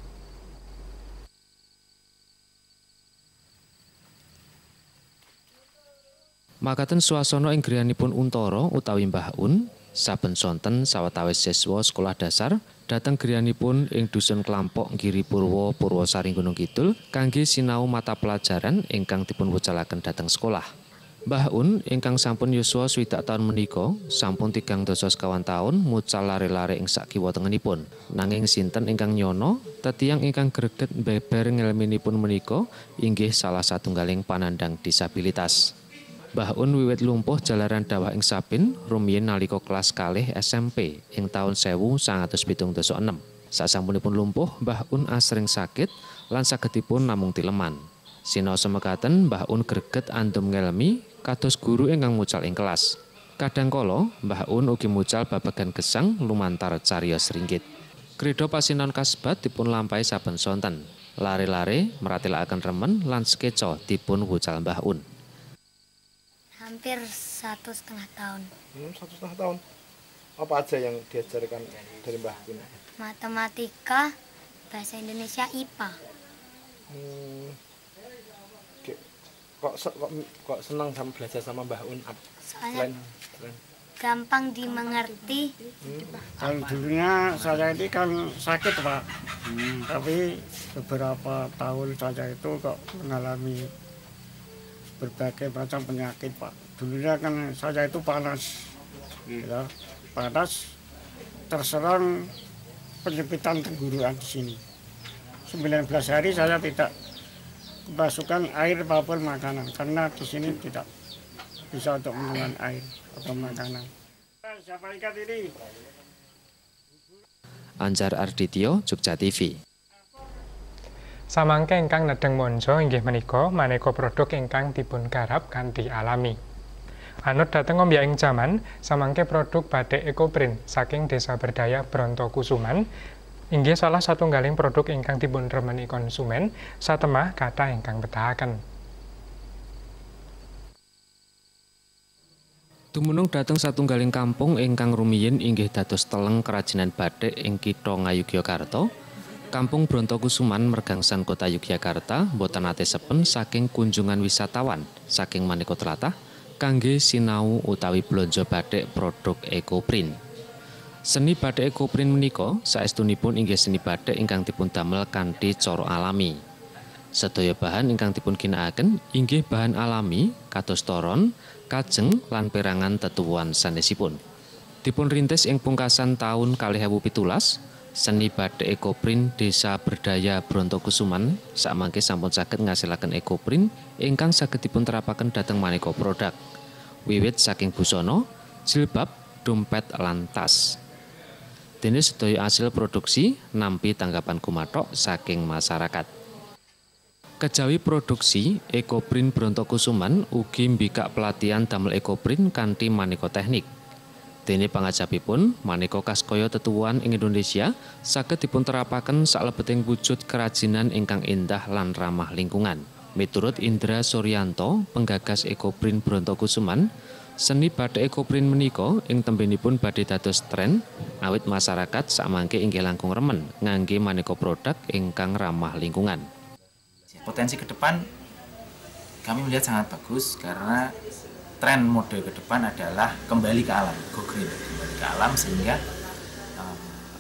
Makaten swasana ing griyanipun Untara utawi Mbah Un, saben sonten sawetawis siswa sekolah dasar dhateng griyanipun ing Dusun Kelampok Giripurwo Purwosari Gunung Kidul kangge sinau mata pelajaran ingkang dipun wucalaken dhateng sekolah. Mbah Un ingkang sampun yuswa 60 taun menika sampun 3 dasa sekawan taun mucal lare-lare ing sakiwa tengenipun. Nanging sinten ingkang nyono tetiyang ingkang greget beber ngelminipun menika inggih salah satunggaling panandang disabilitas. Mbah Un wiwit lumpuh jalaran dawah ing Sapin rumiyin nalika kelas kalih SMP ing taun 1976. Sasampunipun lumpuh, Mbah Un asring sakit lan sagedipun namung tileman. Sinaosa mekaten Mbah Un greget andum ngelmi kados guru ingkang mucal ing kelas. Kadangkala Mbah Un ugi mucal babagan gesang lumantar cariyos ringgit. Krida pasinan kasebat dipun lampahi saben sonten. Lare-lare meratelaken remen lan skeca dipun wucal Mbah Un.
Hampir 1,5 tahun.
1,5 tahun. Apa aja yang diajarkan dari Mbah Un?
Matematika, bahasa Indonesia, IPA.
Kok senang sama belajar sama Mbah Un?
Soalnya gampang dimengerti.
Kalau dulunya saya ini kan sakit Pak, tapi beberapa tahun saya itu kok mengalami berbagai macam penyakit Pak. Dulunya kan saya itu panas, ya, panas, terserang penyempitan tenggorokan di sini. 19 hari saya tidak kemasukan air maupun makanan karena di sini tidak bisa untuk menelan air atau makanan. Siapa ikat ini?
Anjar Ardityo, Jogja TV.
Samangke ingkang nedeng monjo inggih menika maneka produk ingkang dipun garap kanthi alami. Anut dhateng ombyaking jaman, samangke produk batik ekoprint saking Desa Berdaya Brontokusuman inggih salah satunggaling produk ingkang dipun remeni konsumen satemah kathah ingkang betahaken.
Dumunung dhateng satunggaling kampung ingkang rumiyin inggih dados teleng kerajinan batik ing Kitha Ngayogyakarta. Kampung Brontokusuman Mergangsan Kota Yogyakarta boten nate sepen saking kunjungan wisatawan saking maneka tlatah kangge sinau utawi blonjo batik produk ekoprint. Seni batik ekoprint menika saestunipun inggih seni batik ingkang dipun damel kanthi cara alami. Sedaya bahan ingkang dipun ginakaken inggih bahan alami kados toron, kajeng lan perangan tetuwuhan sanesipun. Dipun rintis ing pungkasan taun 2017 seni batik ekoprint Desa Berdaya Brontokusuman sakmangke sampun saged ngasilaken ekoprint ingkang saged dipun terapaken dhateng maneka produk. Wiwit saking busana, jilbab, dompet lan tas. Dene sedaya hasil produksi nampi tanggapan kumathok saking masyarakat. Kejawi produksi, ekoprint Brontokusuman ugi mbikak pelatihan damel ekoprint kanthi maneka teknik. Dene pangajabipun maneka kaskaya tetuwuhan ing Indonesia saged dipunterapaken saklebeting wujud kerajinan ingkang endah lan ramah lingkungan. Miturut Indra Suryanto, penggagas ekoprint Brontokusuman, seni batik ekoprint menika ing tembenipun badhe dados tren awit masyarakat sakmangke inggih langkung remen ngangge maneka produk ingkang ramah lingkungan.
Potensi ke depan kami melihat sangat bagus karena tren mode ke depan adalah kembali ke alam, go green, kembali ke alam sehingga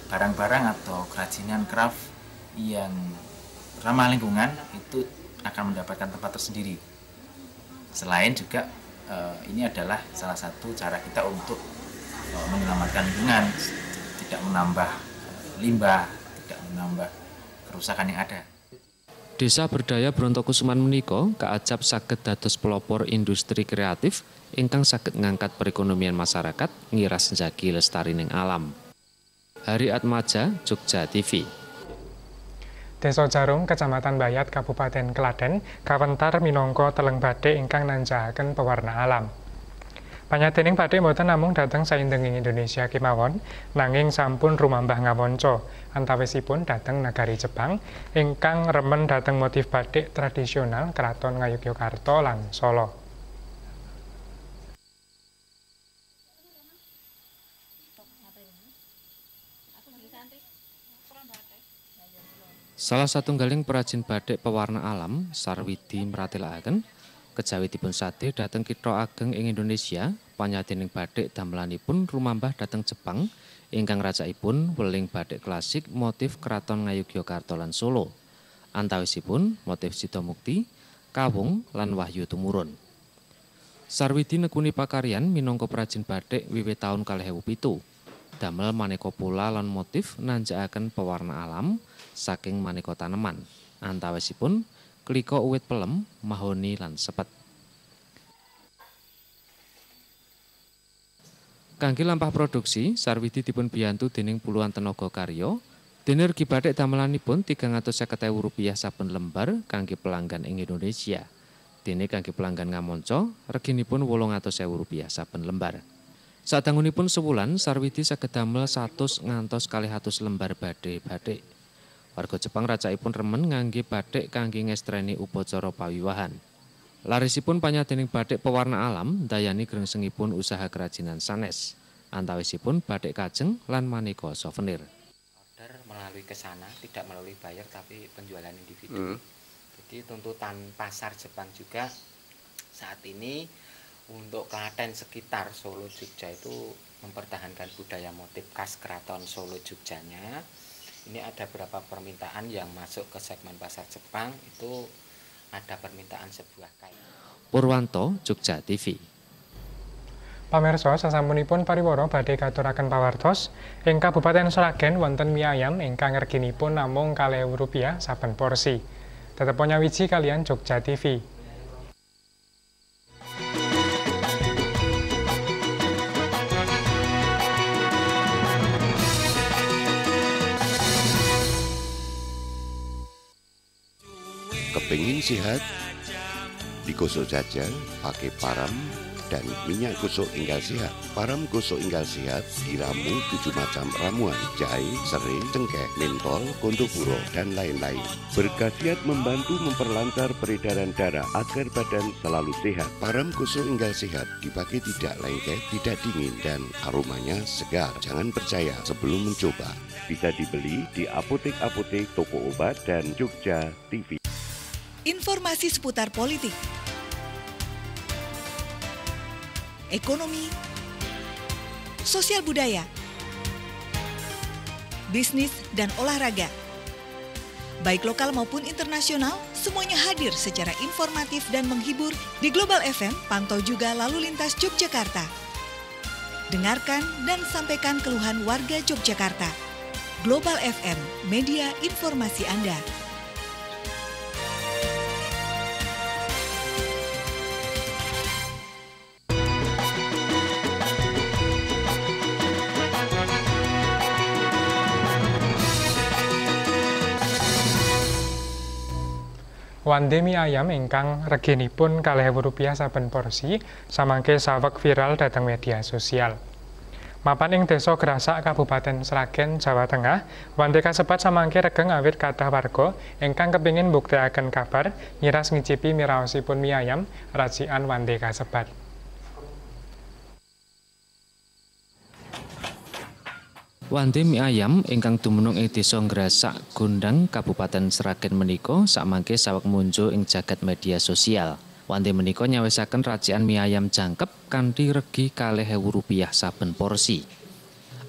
barang-barang atau kerajinan craft yang ramah lingkungan itu akan mendapatkan tempat tersendiri. Selain juga ini adalah salah satu cara kita untuk menyelamatkan lingkungan, tidak menambah limbah, tidak menambah kerusakan yang ada.
Desa Berdaya Brontokusuman menika kaajab saged dados pelopor industri kreatif ingkang saged ngangkat perekonomian masyarakat ngiras njagi lestarining alam. Hari Atmaja, Jogja TV.
Desa Jarung, Kecamatan Bayat, Kabupaten Klaten, kawentar minangka teleng batik ingkang nanjahaken pewarna alam. Panyadening batik mboten namung dhateng saindenging Indonesia kemawon, nanging sampun rumambah ngamonco antawisipun dhateng negari Jepang ingkang remen dhateng motif batik tradisional Kraton Ngayogyakarta lan Solo.
Salah satunggaling perajin batik pewarna alam Sarwidi mratelaken kejawi dipun sade dhateng kitha ageng ing Indonesia, panyadening batik damelanipun rumambah dhateng Jepang ingkang rajakipun weling batik klasik motif Kraton Ngayogyakarta lan Solo. Antawisipun motif Sidomukti, Kawung lan Wahyu Tumurun. Sarwidi nekuni pakaryan minangka perajin batik wiwit taun 2007. Damel maneka pola lan motif nanjakaken pewarna alam saking maneka taneman. Antawisipun klika uwit pelem, mahoni lan sepet. Kangge lampah produksi, Sarwidi dipun biyantu dening puluhan tenaga karya. Dene regi batik damelanipun Rp350.000 saben lembar kangge pelanggan ing Indonesia. Dene kangge pelanggan ngamonco, reginipun Rp800.000 saben lembar. Sadangunipun sewulan, Sarwidi saged damel 100 ngantos 200 lembar batik. Warga Jepang rajakipun remen ngangge batik kangge ngestreni upacara pawiwahan. Larisipun panyadening batik pewarna alam dayani grengsengipun usaha kerajinan sanes. Antawisipun batik kajeng lan maneka souvenir.
Order melalui kesana, tidak melalui bayar tapi penjualan individu. Jadi tuntutan pasar Jepang juga saat ini untuk Klaten sekitar Solo Jogja itu mempertahankan budaya motif khas Keraton Solo Jogjanya. Ini ada beberapa permintaan yang masuk ke segmen pasar Jepang, itu ada permintaan sebuah kain.
Purwanto, Jogja TV.
Pamirsa, sasampunipun pariwara badhe katuraken pawartos ing Kabupaten Sragen wonten mie ayam ingkang reginipun namung Rp2.000 saben porsi. Tetep nyawiji kalian Jogja TV.
Kepingin sehat, digosok saja pakai param
dan minyak gosok enggal sehat. Param gosok enggal sehat diramu 7 macam ramuan, jahe, serai, cengkeh, mentol, gondopuro, dan lain-lain. Berkhasiat membantu memperlancar peredaran darah agar badan selalu sehat. Param gosok enggal sehat dipakai tidak lengket, tidak dingin, dan aromanya segar. Jangan percaya sebelum mencoba. Bisa dibeli di apotek-apotek, toko obat, dan Jogja TV.
Informasi seputar politik, ekonomi, sosial budaya, bisnis, dan olahraga. Baik lokal maupun internasional, semuanya hadir secara informatif dan menghibur di Global FM, pantau juga lalu lintas Yogyakarta. Dengarkan dan sampaikan keluhan warga Yogyakarta. Global FM, media informasi Anda.
Wande mie ayam ingkang reginipun Rp40.000 saben porsi samangke saweg viral dhateng media sosial. Mapan ing Desa Grasak, Kabupaten Sragen, Jawa Tengah, wande kasebat samangke regeng awit kathah warga ingkang kepingin mbuktekaken kabar nyiras ngicipi miraosipun mie ayam racikan wande kasebat.
Wande mie ayam ingkang dumunung ing Desa Grasak, Gondang, Kabupaten Sragen menika samangke saweg munjo ing jagat media sosial. Wande menika nyawisaken racikan mie ayam jangkep kanthi regi Rp40.000 saben porsi.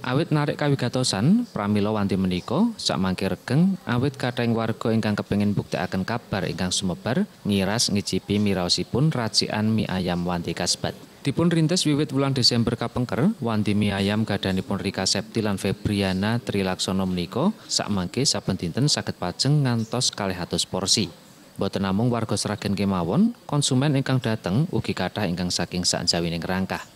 Awit narik kawigatosan, pramila wande menika sakmangke regeng awit kathahing warga ingkang kepengin mbuktekaken kabar ingkang sumebar ngiras ngicipi miraosipun racikan mie ayam wande kasebat. Dipun rintis wiwit wulan Desember kapengker, wande mie ayam gadhanipun Rika Septi lan Febriana Trilaksono menika sakmangke saben dinten saged pajeng ngantos 200 porsi. Boten namung warga Sragen kemawon, konsumen ingkang dateng ugi kathah ingkang saking sakjawining rangkah.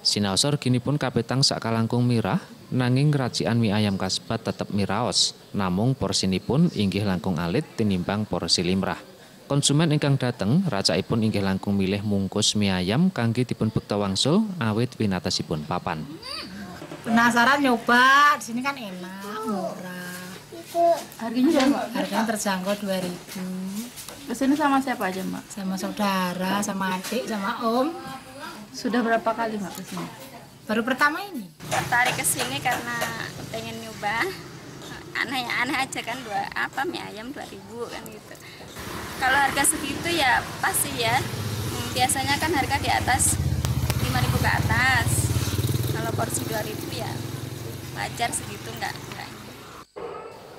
Sinaosa reginipun kapetang sakalangkung mirah, nanging racikan mie ayam kasebat tetep miraos, namung porsinipun inggih langkung alit tinimbang porsi limrah. Konsumen ingkang dateng racakipun inggih langkung milih mungkus mie ayam kangge dipun bekta wangsul awit winatasipun papan.
Penasaran nyoba, di sini kan enak, murah. Harganya terjangkau 2.000.
Kesini sama siapa aja, Mbak?
Sama saudara, sama adik, sama om.
Sudah berapa kali Mbak kesini?
Baru pertama ini.
Tertarik kesini karena pengen nyoba. Aneh aja kan, mie ayam 2.000 kan gitu. Kalau harga segitu ya pasti ya. Biasanya kan harga di atas 5.000 ke atas. Kalau porsi 2.000 ya wajar segitu enggak.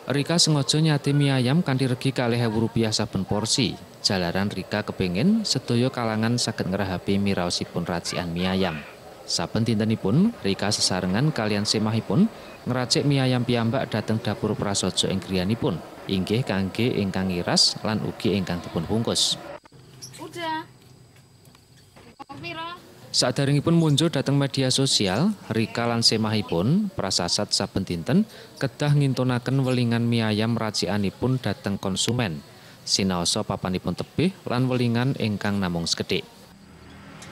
Rika sengaja nyate mie ayam kanthi regi Rp40.000 saben porsi. Jalaran Rika kepengin sedaya kalangan saged ngerahapi miraosipun racikan mie ayam. Saben dintenipun Rika sesarengan kalian semahipun ngeracik mie ayam piyambak dhateng dapur prasaja ing griyanipun, inggih kangge ingkang ngiras lan ugi ingkang dipun bungkus.
Udah.
Sadaringipun muncul dhateng media sosial, Rika lan semahipun prasasat saben dinten kedah ngintunaken welingan mie ayam racikanipun dhateng konsumen. Sinaosa papanipun tebih lan welingan ingkang namung sekedhik.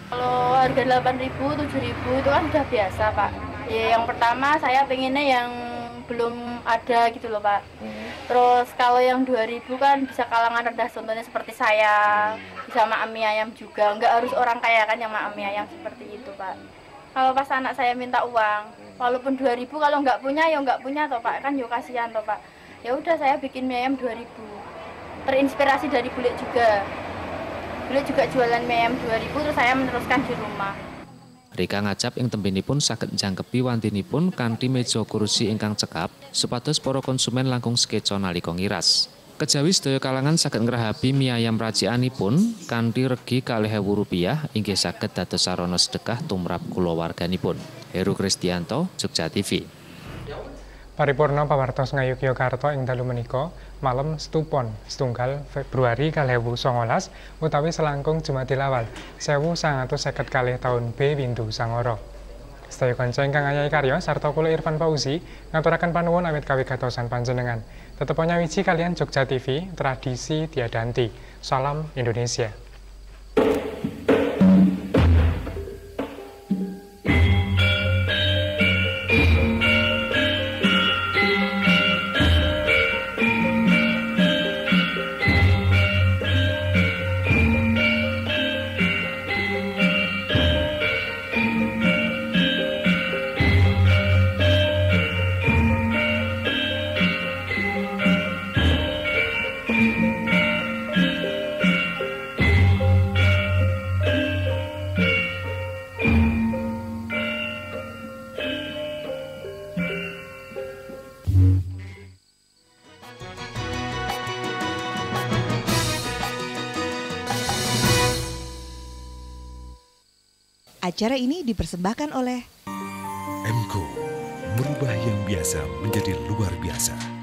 Kalau harga 8.000, 7.000 itu kan udah biasa, Pak. Ya, yang pertama saya pengennya yang belum ada gitu loh, Pak. Terus kalau yang 2.000 kan bisa kalangan rendah, contohnya seperti saya, bisa makan mie ayam juga. Nggak harus orang kaya kan yang makan mie ayam seperti itu, Pak. Kalau pas anak saya minta uang, walaupun 2.000 kalau nggak punya ya nggak punya toh, Pak. Kan yo kasihan toh, Pak. Ya udah saya bikin mie ayam 2.000. Terinspirasi dari bule juga. Bule juga jualan mie ayam 2.000 terus saya meneruskan di rumah.
Rika ngajap ing tembinipun saged njangkepi wantinipun kanthi meja kursi ingkang cekap supados para konsumen langkung sekeca nalika ngiras. Kejawi sedaya kalangan saged ngrahapi mie ayam racikanipun kanthi regi Rp40.000 inggih saged dados sarana sedekah tumrap kulawarganipun. Heru Kristianto, Jogja TV.
Paripurna pawartos Ngayogyakarta ing dalu menika malem Stupon setunggal Februari 2019 utawi selangkung Jumadil Awal 1950 taun B Windu Sangara. Sedaya kanca ingkang ayahi karya sarta kula Irfan Fauzi ngaturaken panuwun awit kawigatosan panjenengan. Tetep nyawiji kalian Jogja TV, tradisi tiada henti. Salam Indonesia.
Acara ini dipersembahkan oleh
MCO, merubah yang biasa menjadi luar biasa.